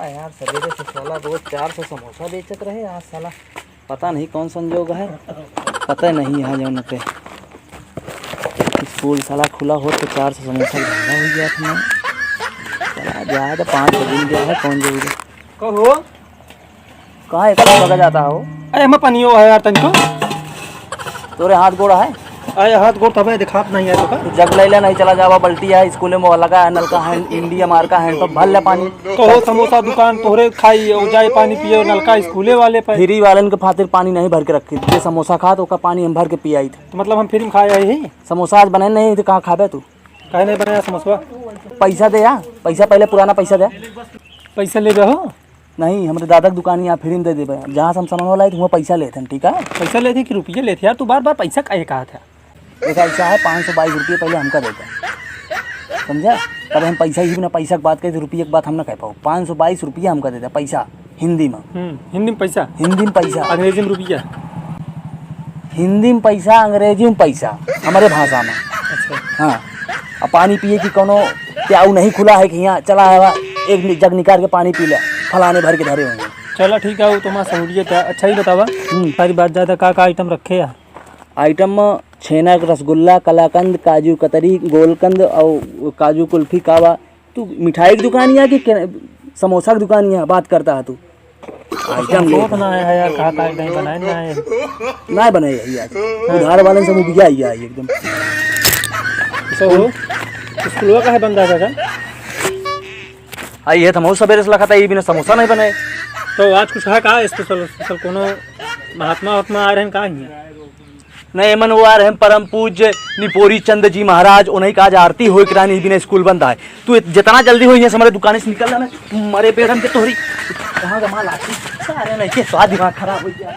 साला यार सवेरे से साला रोज 400 समोसा बेचत रहे, आज साला पता नहीं कौन संजोग है, पता नहीं यहाँ जौन पे स्कूल साला खुला हो तो 400 समोसा धंधा हो गया था। चला जाए तो 5 दिन गया है, कौन जरूरी कहो कहाँ एक लगा जाता हो। अरे मैं पनियो है यार तनिको तोरे हाथ गोड़ा है, अरे हाथ गोड़ तबे दिखात नहीं है तो का जग ले नहीं चला जावा, बल्टी है स्कूल में वो लगा है, नलका है, इंडिया मार का है तो भर ले पानी। कहो समोसा दुकान तोहरे खाई और जाए पानी पिए, नलका स्कूले वाले पे फ्री वालन के खातिर पानी नहीं भर के रखी, जे समोसा खा तो उसका पानी हम भर के पियाई थे। तो मतलब हम फ्री में खाए ही समोसा आज बने नहीं तो कहाँ खाबे तू? काहे नहीं बनाया समोसा? पैसा दे यार, पैसा पहले पुराना पैसा दे। पैसा ले हो नहीं हमारे दादा की दुकान यहाँ फ्री में दे दे, जहाँ से हम सामान वाला है वहाँ पैसा लेते हैं, ठीक है? पैसा लेते कि रुपये लेते यार, तू बार बार पैसा काहे कहा था? एक ऐसा है 522 रुपये पहले हमका देते हैं, समझा? तब हम पैसा ही बिना पैसा की बात करें तो रुपये की बात हम ना कह पाओ। 522 रुपये हमका देते हैं पैसा, हिंदी में। हिंदी में पैसा, हिंदी में पैसा, अंग्रेजी में रुपया। हिंदी में पैसा, अंग्रेजी में पैसा, हमारे भाषा में। अच्छा हाँ, अब पानी पिए कि कोनो प्याऊ नहीं खुला है कि यहाँ चला है एक जग निकाल के पानी पी ले, फलाने भर के धरे होंगे। चलो ठीक है, वो तुम्हारा सहूलियत है। अच्छा ही बतावा सारी बात ज़्यादा का आइटम रखे है? आइटम में छेना, रसगुल्ला, कलाकंद, काजू कतरी, गोलकंद और काजू कुल्फी, कावा। तू मिठाई की दुकान या कि समोसा की दुकान यहाँ बात करता है तू? आइटम ले बनाया है यार, कहा नहीं बनाए ना है ना बनाए यही आज उधार वाले से मुझे आई है एकदम। तो स्कूल का है बंदा का आई है तो सवेरे से लगा था ये बिना समोसा नहीं बनाए। तो आज कुछ है कहा स्पेशल स्पेशल कोनो महात्मा आ रहे हैं कहा नहीं मन वो आ रहे हैं परम पूज्य निपोरी चंद जी महाराज, उन्हीं का आज आरती हो करानी बिना स्कूल बंद है। तू जितना जल्दी हो हमारे दुकान से निकल जाना, मरे पेड़ के तोहरी कहाँ जमा लाठी सारे नहीं के स्वाद दिमाग खराब हो गया।